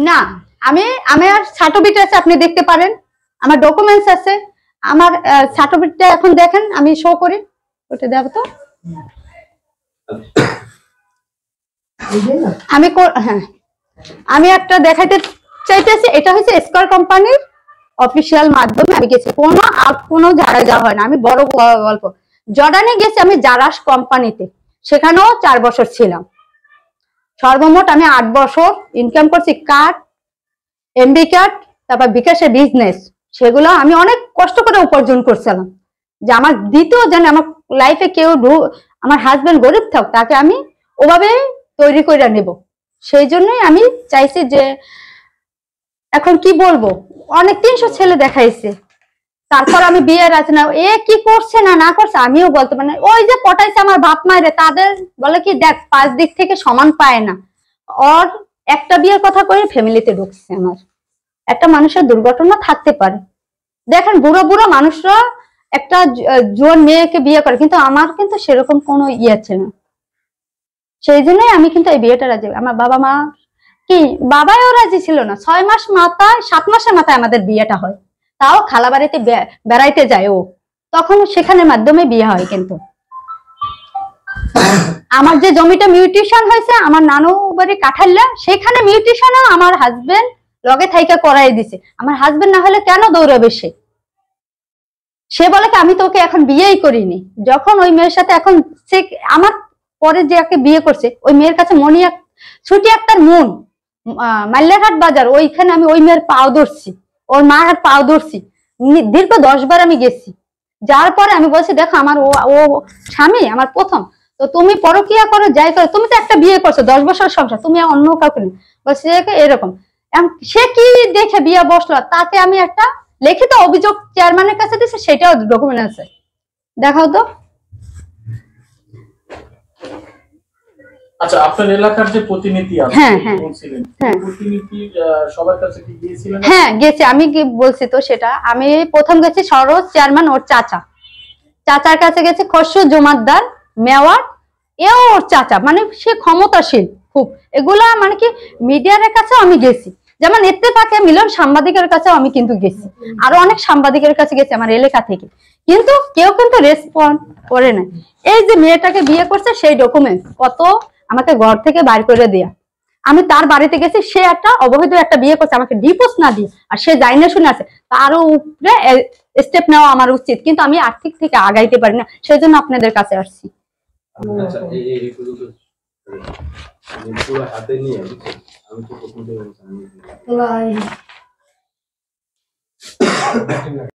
না, আমি আমার সার্টিফিকেট আছে, আপনি দেখতে পারেন, আমার ডকুমেন্টস আছে, আমার সার্টিফিকেটটা এখন দেখেন, আমি শো করি, ওটা দেব তো। হ্যাঁ, আমি একটা দেখাইতে চাইতেছি, এটা হচ্ছে স্কয়ার কোম্পানির অফিসিয়াল মাধ্যমে আমি গেছি, কোনো জায়গায় যাওয়া হয় না। আমি বড় গল্প, জর্ডানে গেছি আমি জারাস কোম্পানিতে, সেখানেও 4 বছর ছিলাম। সর্বমোট আমি 8 বছর ইনকাম করছি। কার্ড, এমবি কার্ড, তারপর বিকাশের বিজনেস, সেগুলো আমি অনেক কষ্ট করে উপার্জন করছিলাম, যে আমার দ্বিতীয় যেন আমার লাইফে কেউ, আমার হাজবেন্ড গরিব থাক, তাকে আমি ওভাবে তৈরি করে নেব। সেই জন্যই আমি চাইছি যে, এখন কি বলবো, অনেক 300 ছেলে দেখাইছে, তারপর আমি বিয়ে রাজি না, এ কি করছে না করছে আমিও বলতে পারি না। ওই যে পটাইছে আমার বাপ মায়ের, তাদের বলে কি, দেখ 5 দিক থেকে সমান পায় না, ওর একটা বিয়ের কথা করে ফ্যামিলিতে ঢুকছে। আমার একটা মানুষের দুর্ঘটনা থাকতে পারে, দেখেন বুড়ো বুড়ো মানুষরা একটা জোয়ান মেয়েকে বিয়ে করে, কিন্তু আমার কিন্তু সেরকম কোনো ইয়ে ছিল না। সেই জন্যই আমি কিন্তু এই বিয়েটা রাজি। আমার বাবা মা কি, বাবাও রাজি ছিল না। 6 মাস মাথায়, 7 মাসের মাথায় আমাদের বিয়েটা হয়, তাও খালা বাড়িতে বেড়াইতে যায় ও, তখন সেখানে মাধ্যমে বিয়ে হয়। কিন্তু আমার যে জমিটা মিউটেশন হয়েছে আমার নানু বাড়ি কাঠাল্লা, সেখানে মিউটেশনও আমার হাজবেন্ড লগে থাইকা করাই দিছে। আমার হাজবেন্ড না হলে কেন দৌড়াবে সে বলে কি, আমি তোকে এখন বিয়েই করিনি। যখন ওই মেয়ের সাথে, এখন সে আমার পরে যে বিয়ে করছে, ওই মেয়ের কাছে ছুটি আক্তার মন, মাল্যাঘাট বাজার, ওইখানে আমি ওই মেয়ের পাও ধরছি, ওর মা হাত পাও ধরছি, দীর্ঘ 10 বার আমি গেছি। যার পরে আমি বলছি, দেখো আমার ও স্বামী আমার প্রথম, তো তুমি পরকিয়া করো যাই করো, তুমি তো একটা বিয়ে করছো, 10 বছর সংসার, তুমি অন্য কাউকে নেই। বলছি এরকম। সে কি দেখে বিয়ে বসলো, তাকে আমি একটা লিখিত অভিযোগ চেয়ারম্যানের কাছে দিয়েছে, সেটাও ডকুমেন্ট আছে, দেখাও তো। আচ্ছা, আপনার এলাকার যে প্রতিনিধি আছে, বলছিলেন প্রতিনিধি সবার কাছে কি গিয়েছিলেন? হ্যাঁ গেছি, আমি কি বলছি তো সেটা। আমি প্রথম গেছি সরোজ চেয়ারম্যান, ওর চাচার কাছে গেছি, খসরু জমাদ্দার মেওয়ার, এও ওর চাচা, মানে সে ক্ষমতাশীল খুব। এগুলা মানে কি, মিডিয়ার কাছেও আমি গেছি, যেমন ইত্তেফাকে মিলন সাংবাদিকের কাছেও আমি কিন্তু গেছি, আরো অনেক সাংবাদিকের কাছে গেছি আমার এলাকা থেকে, কিন্তু কেউ কিন্তু রেসপন্ড করে না। এই যে মেয়েটাকে বিয়ে করছে, সেই ডকুমেন্ট কত আমাকে ঘর থেকে বাইর করে দেয়া। আমি তার বাড়িতে গেছি, সে একটা অবৈধ একটা বিয়ে করছে, আমাকে ডিভোর্স না দিয়ে, আর সে যাই না শুনে আছে, তারও উপরে স্টেপ নেওয়া আমার উচিত, কিন্তু আমি আর্থিক থেকে আগাইতে পারি না, সেই জন্য আপনাদের কাছে আসছি। আচ্ছা, এই পুরো হাতে নিয়ে আমি তো প্রথম থেকে